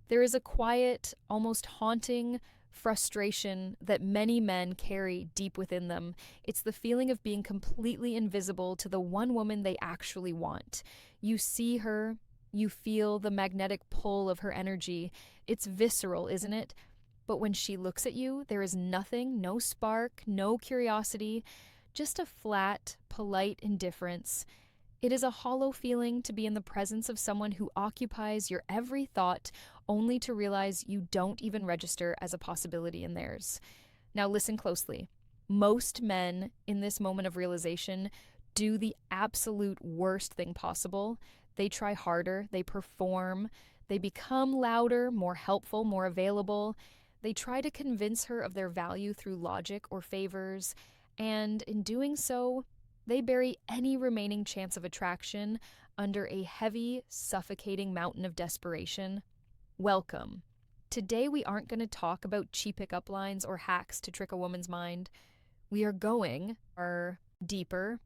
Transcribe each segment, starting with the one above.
There is a quiet, almost haunting frustration that many men carry deep within them. It's the feeling of being completely invisible to the one woman they actually want. You see her, you feel the magnetic pull of her energy. It's visceral, isn't it? But when she looks at you, there is nothing, no spark, no curiosity, just a flat, polite indifference. It is a hollow feeling to be in the presence of someone who occupies your every thought, only to realize you don't even register as a possibility in theirs. Now, listen closely. Most men in this moment of realization do the absolute worst thing possible. They try harder, they perform, they become louder, more helpful, more available. They try to convince her of their value through logic or favors, and in doing so, they bury any remaining chance of attraction under a heavy, suffocating mountain of desperation. Welcome. Today, we aren't going to talk about cheap pickup lines or hacks to trick a woman's mind. We are going deeper.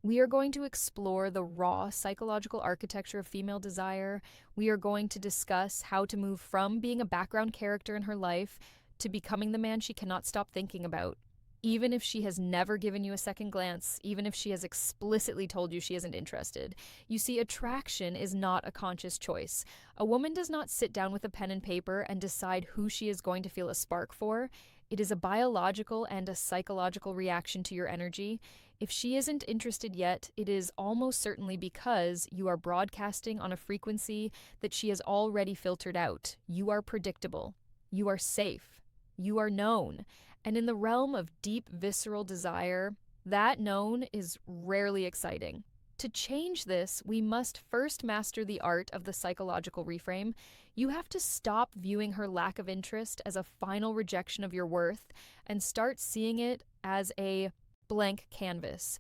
We are going to explore the raw psychological architecture of female desire. We are going to discuss how to move from being a background character in her life to becoming the man she cannot stop thinking about. Even if she has never given you a second glance, even if she has explicitly told you she isn't interested. You see, attraction is not a conscious choice. A woman does not sit down with a pen and paper and decide who she is going to feel a spark for. It is a biological and a psychological reaction to your energy. If she isn't interested yet, it is almost certainly because you are broadcasting on a frequency that she has already filtered out. You are predictable. You are safe. You are known. And in the realm of deep visceral desire, that known is rarely exciting. To change this, we must first master the art of the psychological reframe. You have to stop viewing her lack of interest as a final rejection of your worth and start seeing it as a blank canvas.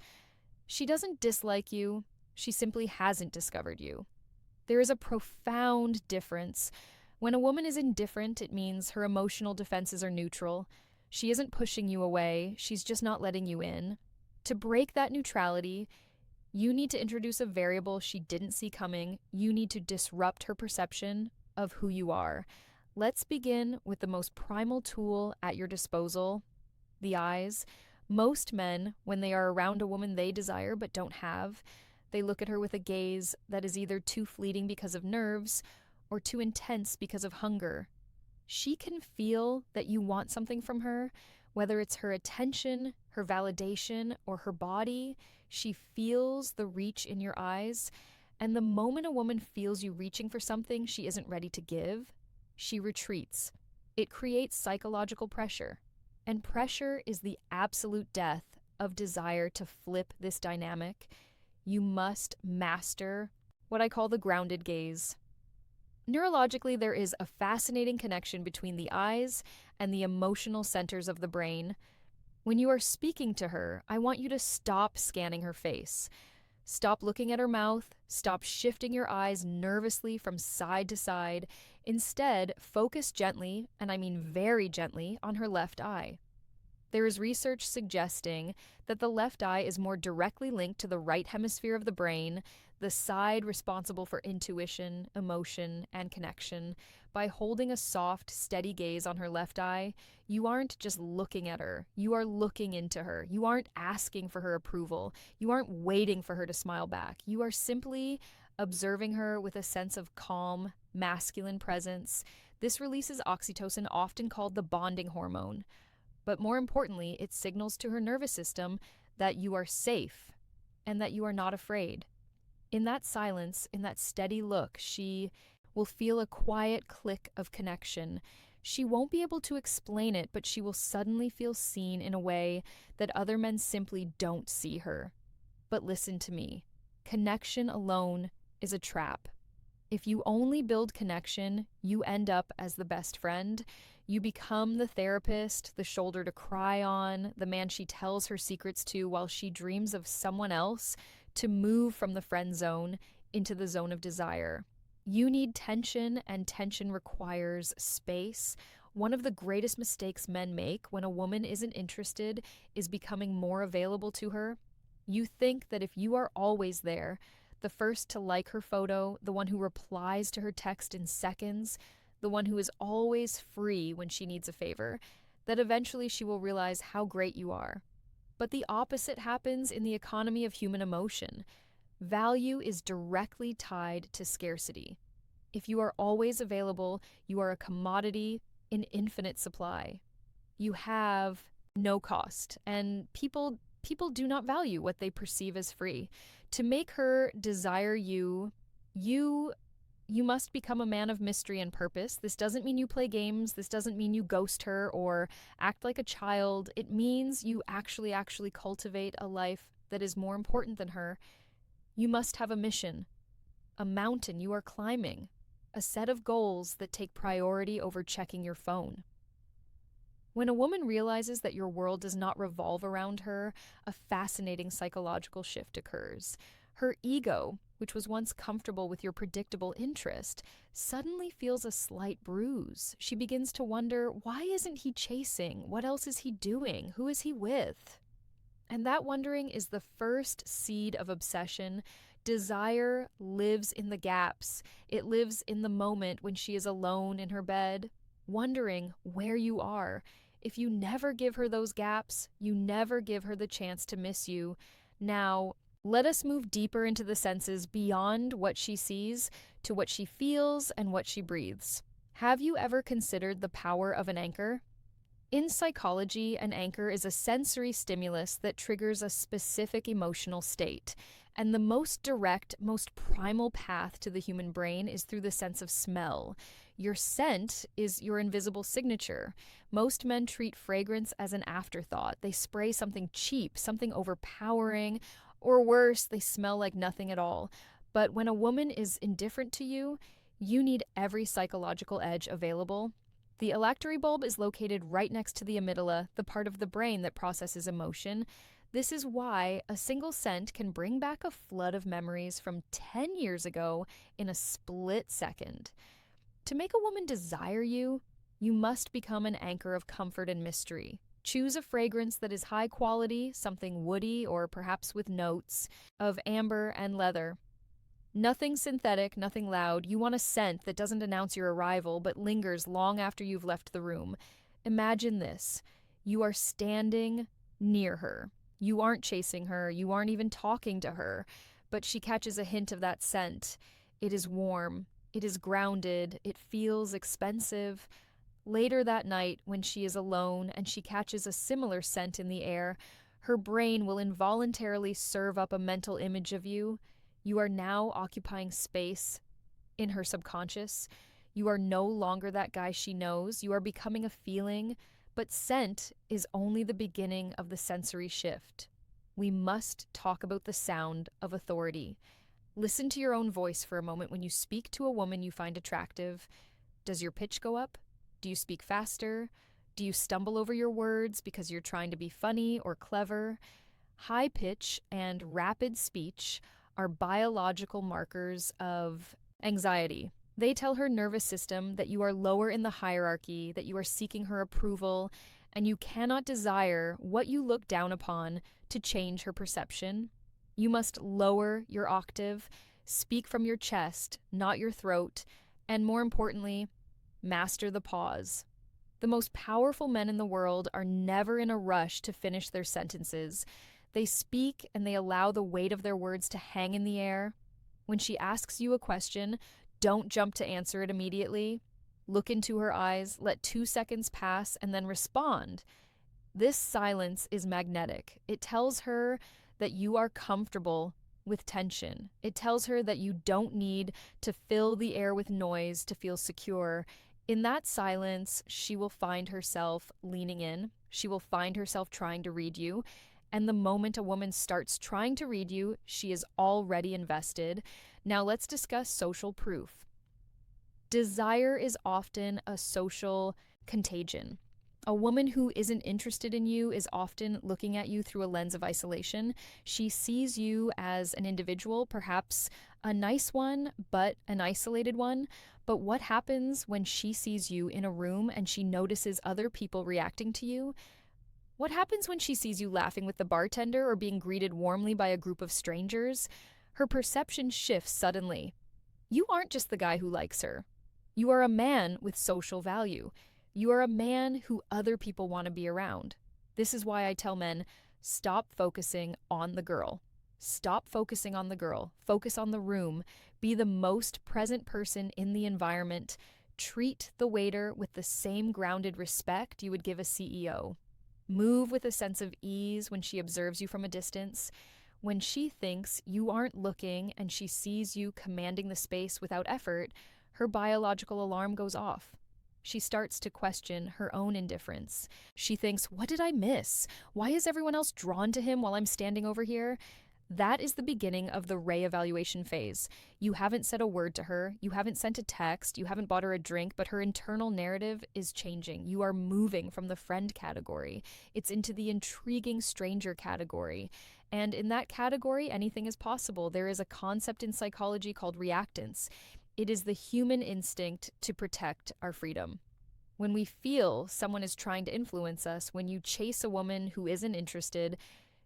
She doesn't dislike you, she simply hasn't discovered you. There is a profound difference. When a woman is indifferent, it means her emotional defenses are neutral. She isn't pushing you away, she's just not letting you in. To break that neutrality, you need to introduce a variable she didn't see coming. You need to disrupt her perception of who you are. Let's begin with the most primal tool at your disposal, the eyes. Most men, when they are around a woman they desire but don't have, they look at her with a gaze that is either too fleeting because of nerves or too intense because of hunger. She can feel that you want something from her, whether it's her attention, her validation, or her body. She feels the reach in your eyes. And the moment a woman feels you reaching for something she isn't ready to give, she retreats. It creates psychological pressure. And pressure is the absolute death of desire to flip this dynamic. You must master what I call the grounded gaze. Neurologically, there is a fascinating connection between the eyes and the emotional centers of the brain. When you are speaking to her, I want you to stop scanning her face. Stop looking at her mouth. Stop shifting your eyes nervously from side to side. Instead, focus gently, and I mean very gently, on her left eye. There is research suggesting that the left eye is more directly linked to the right hemisphere of the brain, the side responsible for intuition, emotion, and connection. By holding a soft, steady gaze on her left eye, you aren't just looking at her, you are looking into her. You aren't asking for her approval. You aren't waiting for her to smile back. You are simply observing her with a sense of calm, masculine presence. This releases oxytocin, often called the bonding hormone. But more importantly, it signals to her nervous system that you are safe and that you are not afraid. In that silence, in that steady look, she will feel a quiet click of connection. She won't be able to explain it, but she will suddenly feel seen in a way that other men simply don't see her. But listen to me. Connection alone is a trap. If you only build connection, you end up as the best friend. You become the therapist, the shoulder to cry on, the man she tells her secrets to while she dreams of someone else to move from the friend zone into the zone of desire. You need tension, and tension requires space. One of the greatest mistakes men make when a woman isn't interested is becoming more available to her. You think that if you are always there, the first to like her photo, the one who replies to her text in seconds, the one who is always free when she needs a favor, that eventually she will realize how great you are. But the opposite happens in the economy of human emotion. Value is directly tied to scarcity. If you are always available, you are a commodity in infinite supply. You have no cost, and people do not value what they perceive as free. To make her desire you, you must become a man of mystery and purpose. This doesn't mean you play games. This doesn't mean you ghost her or act like a child. It means you actually cultivate a life that is more important than her. You must have a mission, a mountain you are climbing, a set of goals that take priority over checking your phone. When a woman realizes that your world does not revolve around her, a fascinating psychological shift occurs. Her ego, which was once comfortable with your predictable interest, suddenly feels a slight bruise. She begins to wonder, why isn't he chasing? What else is he doing? Who is he with? And that wondering is the first seed of obsession. Desire lives in the gaps. It lives in the moment when she is alone in her bed, wondering where you are. If you never give her those gaps, you never give her the chance to miss you. Now, let us move deeper into the senses beyond what she sees to what she feels and what she breathes. Have you ever considered the power of an anchor? In psychology, an anchor is a sensory stimulus that triggers a specific emotional state. And the most direct, most primal path to the human brain is through the sense of smell. Your scent is your invisible signature. Most men treat fragrance as an afterthought. They spray something cheap, something overpowering, or worse, they smell like nothing at all. But when a woman is indifferent to you, you need every psychological edge available. The olfactory bulb is located right next to the amygdala, the part of the brain that processes emotion. This is why a single scent can bring back a flood of memories from 10 years ago in a split second. To make a woman desire you, you must become an anchor of comfort and mystery. Choose a fragrance that is high quality, something woody or perhaps with notes of amber and leather. Nothing synthetic, nothing loud. You want a scent that doesn't announce your arrival but lingers long after you've left the room. Imagine this. You are standing near her. You aren't chasing her. You aren't even talking to her. But she catches a hint of that scent. It is warm. It is grounded. It feels expensive. Later that night, when she is alone and she catches a similar scent in the air, her brain will involuntarily serve up a mental image of you. You are now occupying space in her subconscious. You are no longer that guy she knows. You are becoming a feeling, but scent is only the beginning of the sensory shift. We must talk about the sound of authority. Listen to your own voice for a moment when you speak to a woman you find attractive. Does your pitch go up? Do you speak faster? Do you stumble over your words because you're trying to be funny or clever? High pitch and rapid speech are biological markers of anxiety. They tell her nervous system that you are lower in the hierarchy, that you are seeking her approval, and you cannot desire what you look down upon to change her perception. You must lower your octave, speak from your chest, not your throat, and more importantly, master the pause. The most powerful men in the world are never in a rush to finish their sentences. They speak and they allow the weight of their words to hang in the air. When she asks you a question, don't jump to answer it immediately. Look into her eyes, let 2 seconds pass, and then respond. This silence is magnetic. It tells her that you are comfortable with tension. It tells her that you don't need to fill the air with noise to feel secure. In that silence, she will find herself leaning in. She will find herself trying to read you. And the moment a woman starts trying to read you, she is already invested. Now let's discuss social proof. Desire is often a social contagion. A woman who isn't interested in you is often looking at you through a lens of isolation. She sees you as an individual, perhaps a nice one, but an isolated one. But what happens when she sees you in a room and she notices other people reacting to you? What happens when she sees you laughing with the bartender or being greeted warmly by a group of strangers? Her perception shifts suddenly. You aren't just the guy who likes her. You are a man with social value. You are a man who other people want to be around. This is why I tell men, stop focusing on the girl. Stop focusing on the girl. Focus on the room. Be the most present person in the environment. Treat the waiter with the same grounded respect you would give a CEO. Move with a sense of ease when she observes you from a distance. When she thinks you aren't looking and she sees you commanding the space without effort, her biological alarm goes off. She starts to question her own indifference. She thinks, what did I miss? Why is everyone else drawn to him while I'm standing over here? That is the beginning of the re-evaluation phase. You haven't said a word to her, you haven't sent a text, you haven't bought her a drink, but her internal narrative is changing. You are moving from the friend category. It's into the intriguing stranger category. And in that category, anything is possible. There is a concept in psychology called reactance. It is the human instinct to protect our freedom. When we feel someone is trying to influence us, when you chase a woman who isn't interested,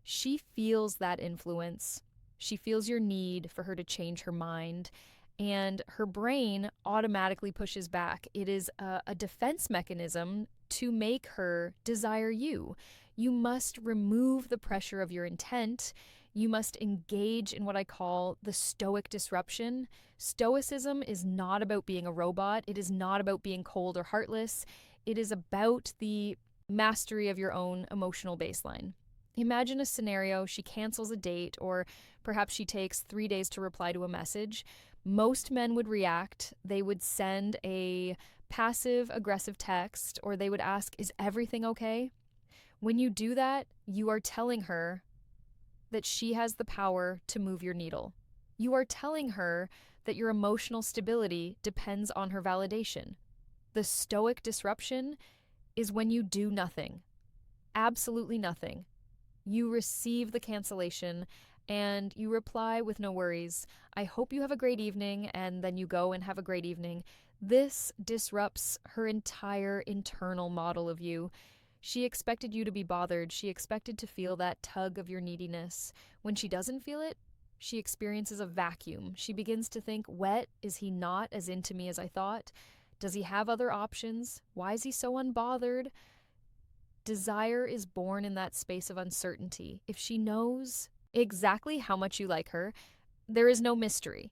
she feels that influence. She feels your need for her to change her mind, and her brain automatically pushes back. It is a defense mechanism to make her desire you. You must remove the pressure of your intent. You must engage in what I call the stoic disruption. Stoicism is not about being a robot. It is not about being cold or heartless. It is about the mastery of your own emotional baseline. Imagine a scenario: she cancels a date, or perhaps she takes 3 days to reply to a message. Most men would react. They would send a passive aggressive text, or they would ask, is everything okay? When you do that, you are telling her that she has the power to move your needle. You are telling her that your emotional stability depends on her validation. The stoic disruption is when you do nothing, absolutely nothing. You receive the cancellation and you reply with no worries. I hope you have a great evening, and then you go and have a great evening. This disrupts her entire internal model of you. She expected you to be bothered. She expected to feel that tug of your neediness. When she doesn't feel it, she experiences a vacuum. She begins to think, what? Is he not as into me as I thought? Does he have other options? Why is he so unbothered? Desire is born in that space of uncertainty. If she knows exactly how much you like her, there is no mystery.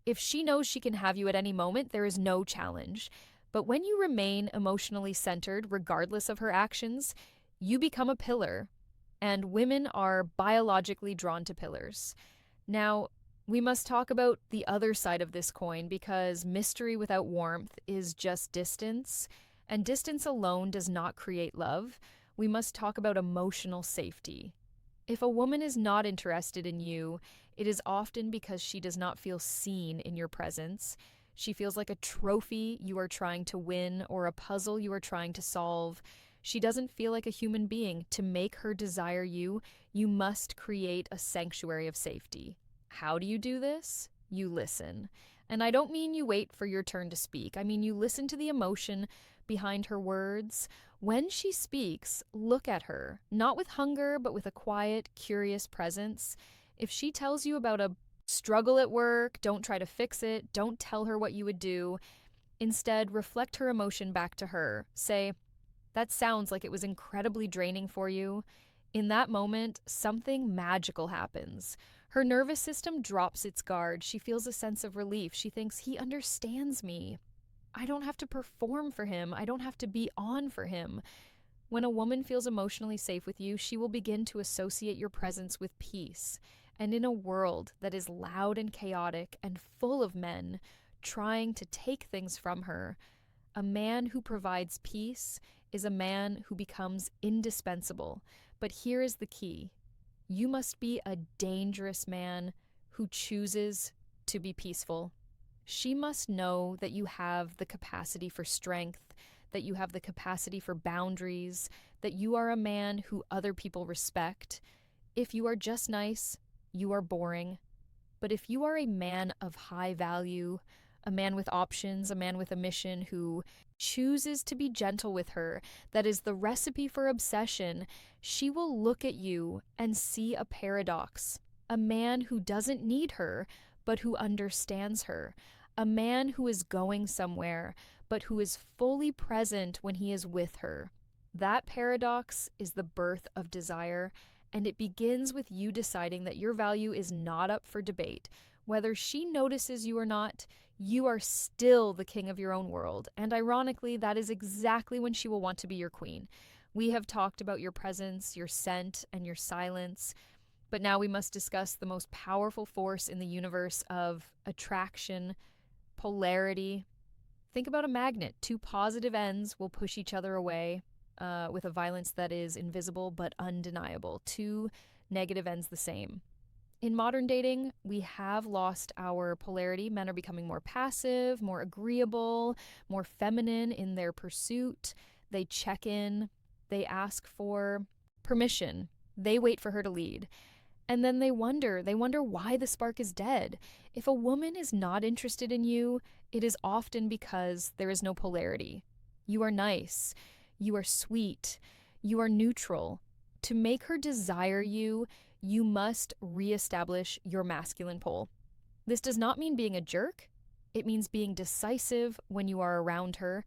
If she knows she can have you at any moment, there is no challenge. But when you remain emotionally centered, regardless of her actions, you become a pillar. And women are biologically drawn to pillars. Now, we must talk about the other side of this coin, because mystery without warmth is just distance. And distance alone does not create love. We must talk about emotional safety. If a woman is not interested in you, it is often because she does not feel seen in your presence. She feels like a trophy you are trying to win, or a puzzle you are trying to solve. She doesn't feel like a human being. To make her desire you, you must create a sanctuary of safety. How do you do this? You listen. And I don't mean you wait for your turn to speak. I mean you listen to the emotion behind her words. When she speaks, look at her, not with hunger, but with a quiet, curious presence. If she tells you about a struggle at work, don't try to fix it. Don't tell her what you would do. Instead, reflect her emotion back to her. Say, that sounds like it was incredibly draining for you. In that moment, something magical happens. Her nervous system drops its guard. She feels a sense of relief. She thinks, he understands me. I don't have to perform for him. I don't have to be on for him. When a woman feels emotionally safe with you, she will begin to associate your presence with peace. And in a world that is loud and chaotic and full of men trying to take things from her, a man who provides peace is a man who becomes indispensable. But here is the key. You must be a dangerous man who chooses to be peaceful. She must know that you have the capacity for strength, that you have the capacity for boundaries, that you are a man who other people respect. If you are just nice, you are boring. But if you are a man of high value, a man with options, a man with a mission who chooses to be gentle with her, that is the recipe for obsession, she will look at you and see a paradox. A man who doesn't need her, but who understands her. a man who is going somewhere, but who is fully present when he is with her. That paradox is the birth of desire, and it begins with you deciding that your value is not up for debate. Whether she notices you or not, you are still the king of your own world, and ironically, that is exactly when she will want to be your queen. We have talked about your presence, your scent, and your silence, but now we must discuss the most powerful force in the universe of attraction, polarity. Think about a magnet. Two positive ends will push each other away with a violence that is invisible but undeniable. Two negative ends the same. In modern dating, we have lost our polarity. Men are becoming more passive, more agreeable, more feminine in their pursuit. They check in, they ask for permission, they wait for her to lead. And then they wonder why the spark is dead. If a woman is not interested in you, it is often because there is no polarity. You are nice, you are sweet, you are neutral. To make her desire you, you must reestablish your masculine pole. This does not mean being a jerk. It means being decisive when you are around her.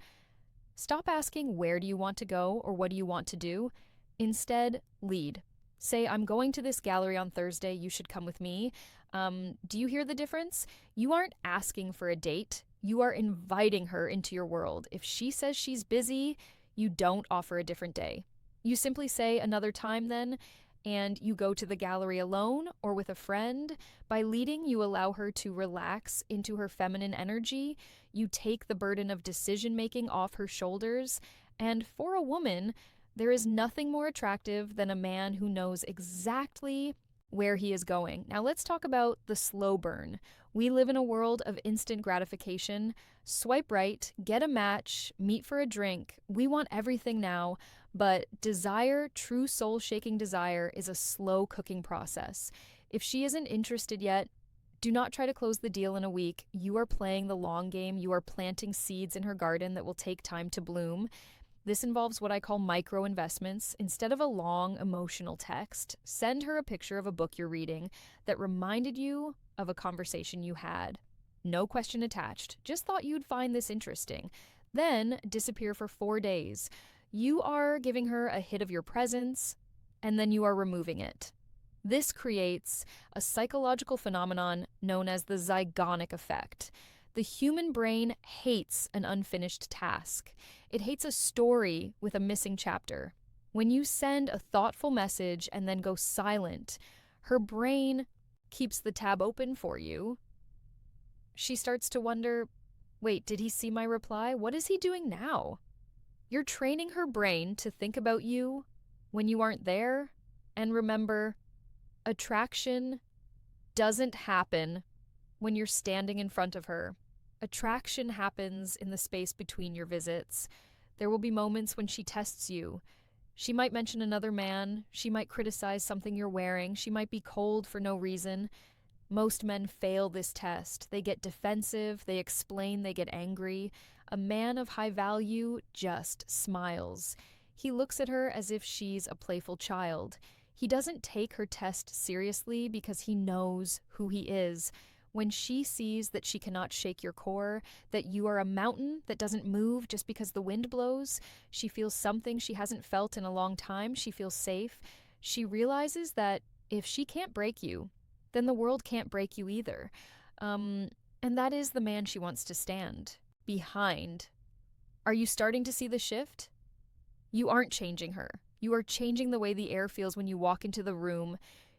Stop asking where do you want to go or what do you want to do. Instead, lead. Say, I'm going to this gallery on Thursday, you should come with me. Do you hear the difference? You aren't asking for a date. You are inviting her into your world. If she says she's busy, you don't offer a different day. You simply say another time then, and you go to the gallery alone or with a friend. By leading, you allow her to relax into her feminine energy. You take the burden of decision-making off her shoulders. And for a woman, there is nothing more attractive than a man who knows exactly where he is going. Now let's talk about the slow burn. We live in a world of instant gratification. Swipe right, get a match, meet for a drink. We want everything now, but desire, true soul-shaking desire, is a slow cooking process. If she isn't interested yet, do not try to close the deal in a week. You are playing the long game. You are planting seeds in her garden that will take time to bloom. This involves what I call micro investments. Instead of a long emotional text, send her a picture of a book you're reading that reminded you of a conversation you had. No question attached. Just thought you'd find this interesting. Then disappear for 4 days. You are giving her a hit of your presence, and then you are removing it. This creates a psychological phenomenon known as the zygonic effect. The human brain hates an unfinished task. It hates a story with a missing chapter. When you send a thoughtful message and then go silent, her brain keeps the tab open for you. She starts to wonder, wait, did he see my reply? What is he doing now? You're training her brain to think about you when you aren't there. And remember, attraction doesn't happen when you're standing in front of her. Attraction happens in the space between your visits. There will be moments when she tests you. She might mention another man. She might criticize something you're wearing. She might be cold for no reason. Most men fail this test. They get defensive. They explain. They get angry. A man of high value just smiles. He looks at her as if she's a playful child. He doesn't take her test seriously because he knows who he is. When she sees that she cannot shake your core, that you are a mountain that doesn't move just because the wind blows, she feels something she hasn't felt in a long time. She feels safe. She realizes that if she can't break you, then the world can't break you either. And that is the man she wants to stand behind. Are you starting to see the shift? You aren't changing her. You are changing the way the air feels when you walk into the room.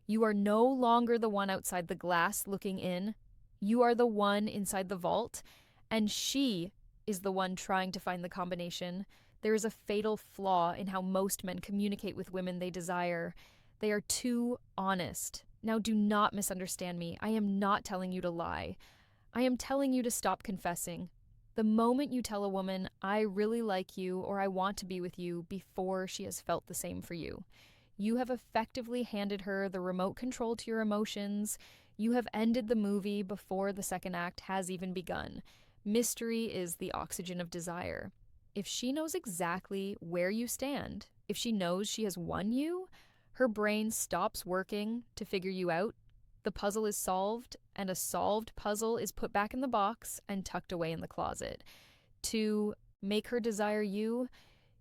You are no longer the one outside the glass looking in. You are the one inside the vault, and she is the one trying to find the combination. There is a fatal flaw in how most men communicate with women they desire. They are too honest. Now, do not misunderstand me. I am not telling you to lie. I am telling you to stop confessing. The moment you tell a woman, I really like you or I want to be with you before she has felt the same for you, you have effectively handed her the remote control to your emotions. You have ended the movie before the second act has even begun. Mystery is the oxygen of desire. If she knows exactly where you stand, if she knows she has won you, her brain stops working to figure you out. The puzzle is solved, and a solved puzzle is put back in the box and tucked away in the closet. To make her desire you,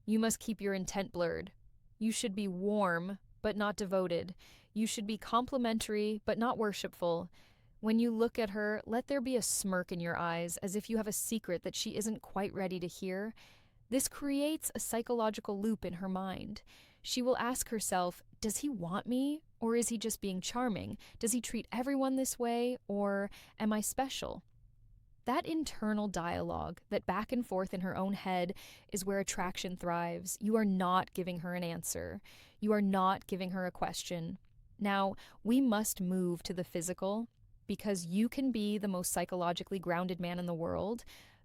you must keep your intent blurred. You should be warm, but not devoted. You should be complimentary, but not worshipful. When you look at her, let there be a smirk in your eyes, as if you have a secret that she isn't quite ready to hear. This creates a psychological loop in her mind. She will ask herself, does he want me, or is he just being charming? Does he treat everyone this way, or am I special? That internal dialogue, that back and forth in her own head, is where attraction thrives. You are not giving her an answer. You are not giving her a question. Now, we must move to the physical, because you can be the most psychologically grounded man in the world,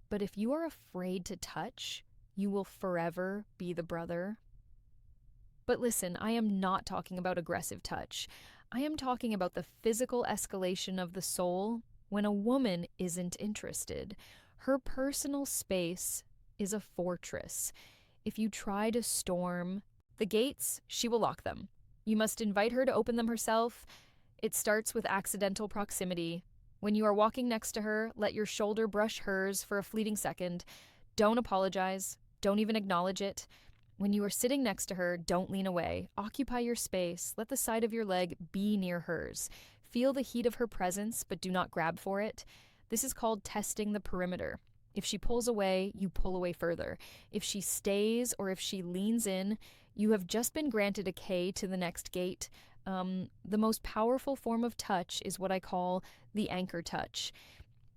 but if you are afraid to touch, you will forever be the brother. But listen, I am not talking about aggressive touch. I am talking about the physical escalation of the soul when a woman isn't interested. Her personal space is a fortress. If you try to storm the gates, she will lock them. You must invite her to open them herself. It starts with accidental proximity. When you are walking next to her, let your shoulder brush hers for a fleeting second. Don't apologize. Don't even acknowledge it. When you are sitting next to her, don't lean away. Occupy your space. Let the side of your leg be near hers. Feel the heat of her presence, but do not grab for it. This is called testing the perimeter. If she pulls away, you pull away further. If she stays or if she leans in, you have just been granted a K to the next gate. The most powerful form of touch is what I call the anchor touch.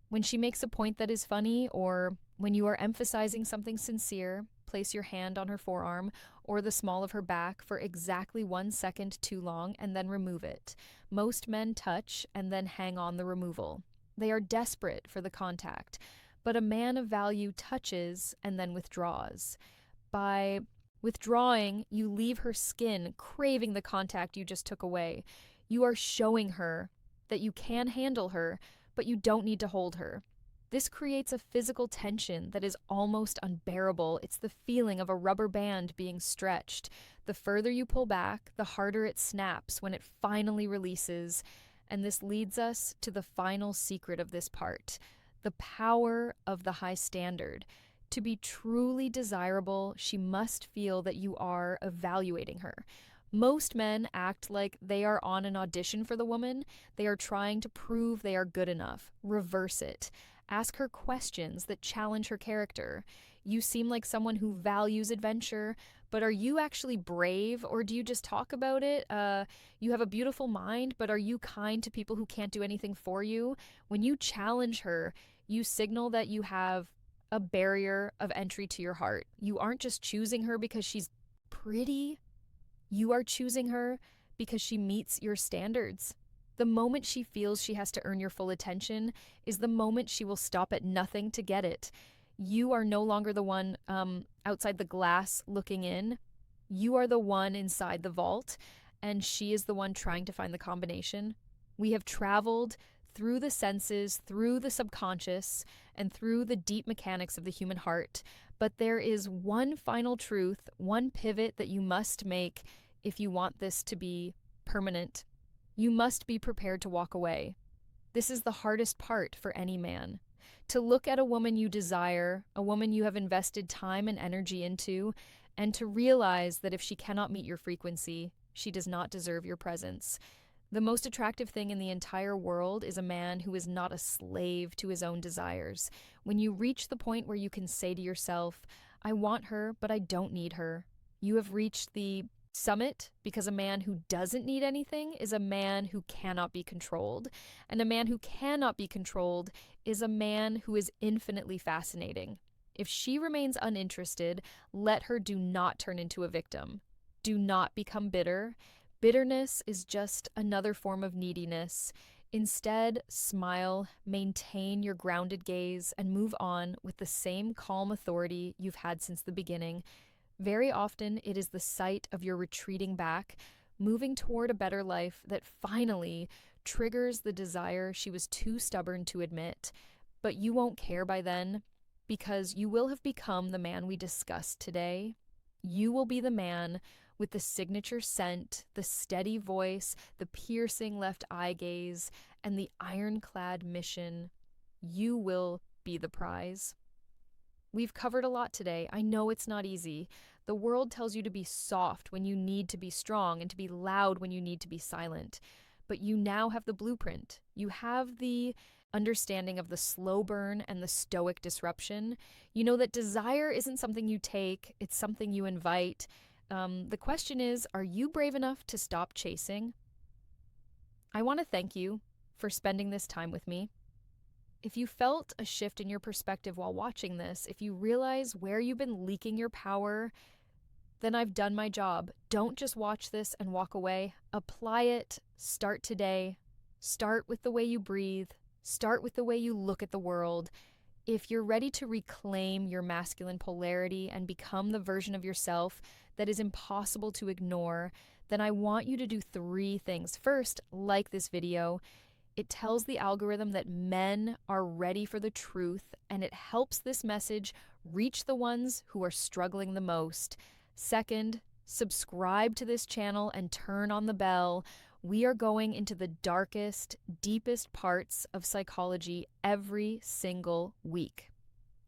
When she makes a point that is funny, or when you are emphasizing something sincere, place your hand on her forearm or the small of her back for exactly 1 second too long and then remove it. Most men touch and then hang on the removal. They are desperate for the contact, but a man of value touches and then withdraws. By withdrawing, you leave her skin craving the contact you just took away. You are showing her that you can handle her, but you don't need to hold her. This creates a physical tension that is almost unbearable. It's the feeling of a rubber band being stretched. The further you pull back, the harder it snaps when it finally releases. And this leads us to the final secret of this part, the power of the high standard. To be truly desirable, she must feel that you are evaluating her. Most men act like they are on an audition for the woman. They are trying to prove they are good enough. Reverse it. Ask her questions that challenge her character. You seem like someone who values adventure, but are you actually brave, or do you just talk about it? You have a beautiful mind, but are you kind to people who can't do anything for you? When you challenge her, you signal that you have a barrier of entry to your heart. You aren't just choosing her because she's pretty. You are choosing her because she meets your standards. The moment she feels she has to earn your full attention is the moment she will stop at nothing to get it. You are no longer the one outside the glass looking in. You are the one inside the vault, and she is the one trying to find the combination. We have traveled through the senses, through the subconscious, and through the deep mechanics of the human heart. But there is one final truth, one pivot that you must make if you want this to be permanent. You must be prepared to walk away. This is the hardest part for any man. To look at a woman you desire, a woman you have invested time and energy into, and to realize that if she cannot meet your frequency, she does not deserve your presence. The most attractive thing in the entire world is a man who is not a slave to his own desires. When you reach the point where you can say to yourself, I want her, but I don't need her, you have reached the summit, because a man who doesn't need anything is a man who cannot be controlled. And a man who cannot be controlled is a man who is infinitely fascinating. If she remains uninterested, let her do not turn into a victim. Do not become bitter. Bitterness is just another form of neediness. Instead, smile, maintain your grounded gaze, and move on with the same calm authority you've had since the beginning. Very often, it is the sight of your retreating back, moving toward a better life, that finally triggers the desire she was too stubborn to admit. But you won't care by then, because you will have become the man we discussed today. You will be the man with the signature scent, the steady voice, the piercing left eye gaze, and the ironclad mission. You will be the prize. We've covered a lot today. I know it's not easy. The world tells you to be soft when you need to be strong and to be loud when you need to be silent. But you now have the blueprint. You have the understanding of the slow burn and the stoic disruption. You know that desire isn't something you take, it's something you invite. The question is, are you brave enough to stop chasing? I want to thank you for spending this time with me. If you felt a shift in your perspective while watching this, if you realize where you've been leaking your power, then I've done my job. Don't just watch this and walk away. Apply it. Start today. Start with the way you breathe. Start with the way you look at the world. If you're ready to reclaim your masculine polarity and become the version of yourself that is impossible to ignore, then I want you to do 3 things. First, like this video. It tells the algorithm that men are ready for the truth, and it helps this message reach the ones who are struggling the most. Second, subscribe to this channel and turn on the bell. We are going into the darkest, deepest parts of psychology every single week.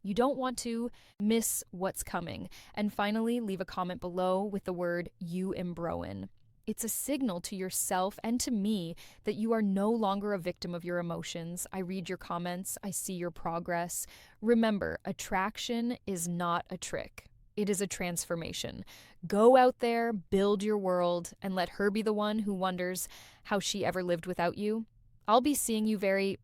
You don't want to miss what's coming. And finally, leave a comment below with the word "you-imbroin." It's a signal to yourself and to me that you are no longer a victim of your emotions. I read your comments. I see your progress. Remember, attraction is not a trick. It is a transformation. Go out there, build your world, and let her be the one who wonders how she ever lived without you. I'll be seeing you very